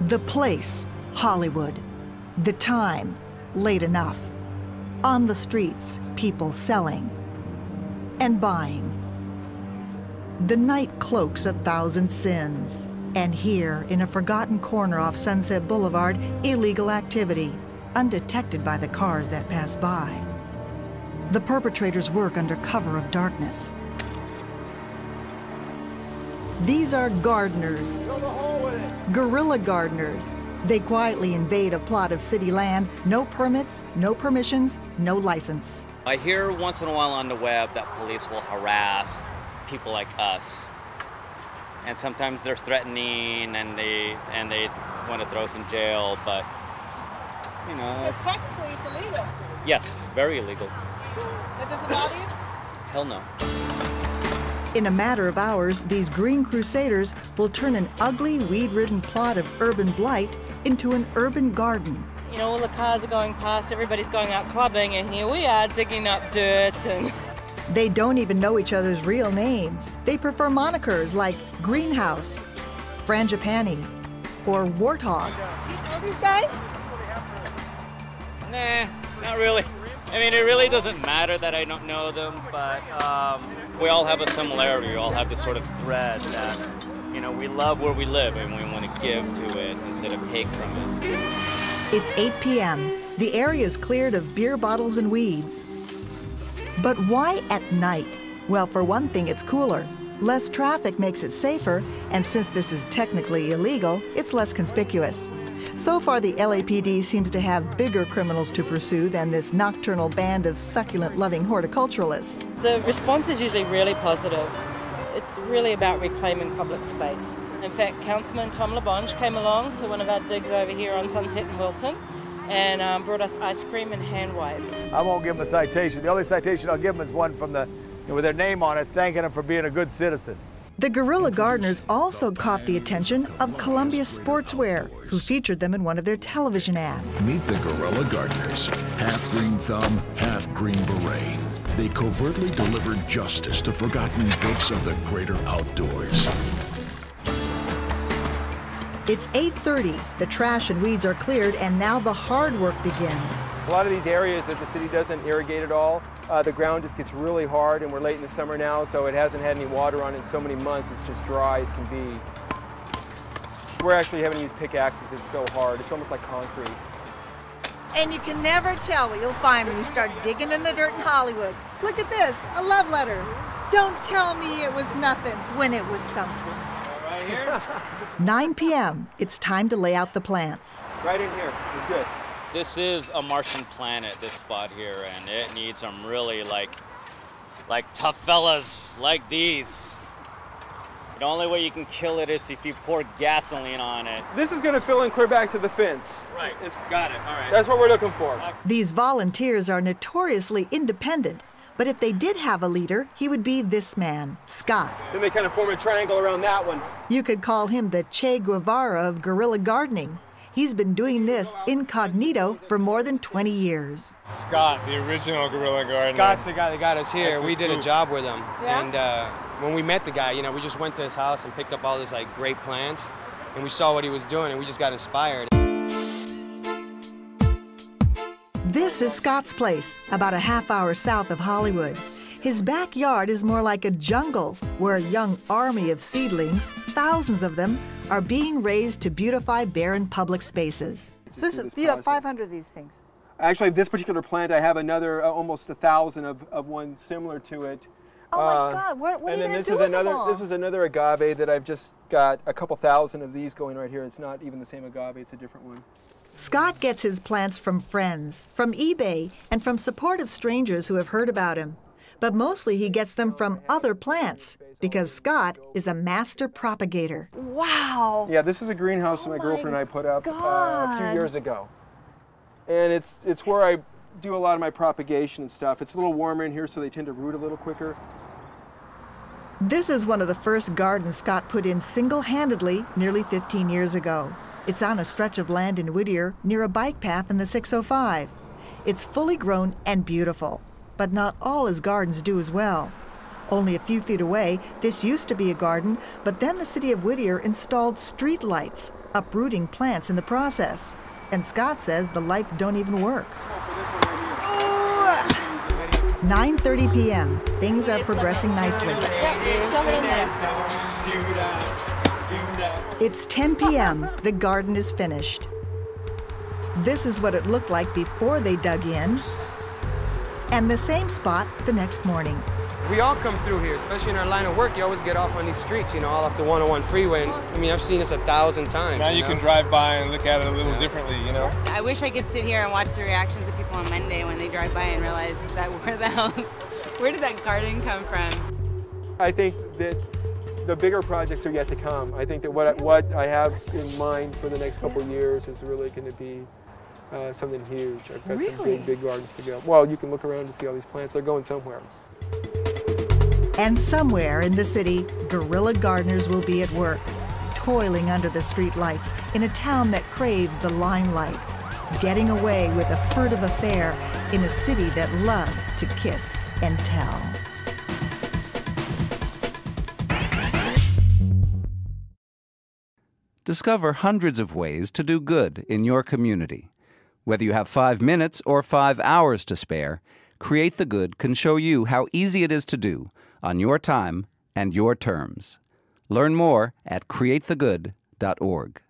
The place, Hollywood. The time, late enough. On the streets, people selling and buying. The night cloaks 1,000 sins. And here, in a forgotten corner off Sunset Boulevard, illegal activity, undetected by the cars that pass by. The perpetrators work under cover of darkness. These are gardeners, guerrilla gardeners. They quietly invade a plot of city land, no permits, no permissions, no license. I hear once in a while on the web that police will harass people like us. And sometimes they're threatening and they want to throw us in jail, but you know. Because technically it's illegal. Yes, very illegal. That doesn't bother you? Hell no. In a matter of hours, these green crusaders will turn an ugly, weed-ridden plot of urban blight into an urban garden. You know, all the cars are going past, everybody's going out clubbing, and here we are digging up dirt and... They don't even know each other's real names. They prefer monikers like Greenhouse, Frangipani, or Warthog. Do you know these guys? Nah, not really. I mean, it really doesn't matter that I don't know them, but we all have a similarity. We all have this sort of thread that, you know, we love where we live and we want to give to it instead of take from it. It's 8 p.m. The area is cleared of beer bottles and weeds. But why at night? Well, for one thing, it's cooler. Less traffic makes it safer, and since this is technically illegal, it's less conspicuous. So far, the LAPD seems to have bigger criminals to pursue than this nocturnal band of succulent-loving horticulturalists. The response is usually really positive. It's really about reclaiming public space. In fact, Councilman Tom LaBonge came along to one of our digs over here on Sunset and Wilton and brought us ice cream and hand wipes. I won't give them a citation. The only citation I'll give them is one from with their name on it, thanking them for being a good citizen. The Guerilla Gardeners also caught the attention of Columbia Sportswear, who featured them in one of their television ads. Meet the Guerilla Gardeners. Half green thumb, half green beret. They covertly deliver justice to forgotten bits of the greater outdoors. It's 8:30. The trash and weeds are cleared, and now the hard work begins. A lot of these areas that the city doesn't irrigate at all, the ground just gets really hard, and we're late in the summer now, so it hasn't had any water on it in so many months. It's just dry as can be. We're actually having to use pickaxes. It's so hard. It's almost like concrete. And you can never tell what you'll find when you start digging in the dirt in Hollywood. Look at this, a love letter. Don't tell me it was nothing when it was something. Right here? 9 p.m. It's time to lay out the plants. Right in here. It's good. This is a Martian planet, this spot here, and it needs some really like tough fellas like these. The only way you can kill it is if you pour gasoline on it. This is going to fill and clear back to the fence. Right, it's got it, all right. That's what we're looking for. These volunteers are notoriously independent, but if they did have a leader, he would be this man, Scott. Then they kind of form a triangle around that one. You could call him the Che Guevara of guerrilla gardening. He's been doing this incognito for more than 20 years. Scott, the original Guerilla Gardener. Scott's the guy that got us here. We did a job with him. Yeah? And when we met the guy, you know, we just went to his house and picked up all this like great plants. And we saw what he was doing and we just got inspired. This is Scott's place, about a half-hour south of Hollywood. His backyard is more like a jungle where a young army of seedlings, thousands of them, are being raised to beautify barren public spaces. So you have 500 of these things. Actually, this particular plant, I have another almost 1,000 of one similar to it. Oh my God, what are you going to do with them all? This is another agave that I've just got a couple thousand of these going right here. It's not even the same agave, it's a different one. Scott gets his plants from friends, from eBay, and from supportive strangers who have heard about him. But mostly he gets them from other plants, because Scott is a master propagator. Wow. Yeah, this is a greenhouse that my girlfriend and I put up a few years ago. And it's where I do a lot of my propagation and stuff. It's a little warmer in here, so they tend to root a little quicker. This is one of the first gardens Scott put in single-handedly nearly 15 years ago. It's on a stretch of land in Whittier near a bike path in the 605. It's fully grown and beautiful, but not all his gardens do as well. Only a few feet away, this used to be a garden, but then the city of Whittier installed street lights, uprooting plants in the process. And Scott says the lights don't even work. 9:30 p.m. Things are progressing nicely. It's 10 p.m. The garden is finished. This is what it looked like before they dug in, and the same spot the next morning. We all come through here, especially in our line of work. You always get off on these streets, you know, all off the 101 freeway. And, I mean, I've seen this 1,000 times. Now you can drive by and look at it a little differently, you know? I wish I could sit here and watch the reactions of people on Monday when they drive by and realize that where did that garden come from? I think that the bigger projects are yet to come. I think that what I have in mind for the next couple of years is really going to be something huge. I've got some big gardens to go. Well, you can look around and see all these plants. They're going somewhere. And somewhere in the city, Guerilla Gardeners will be at work, toiling under the street lights in a town that craves the limelight, getting away with a furtive affair in a city that loves to kiss and tell. Discover hundreds of ways to do good in your community. Whether you have 5 minutes or 5 hours to spare, Create the Good can show you how easy it is to do on your time and your terms. Learn more at createthegood.org.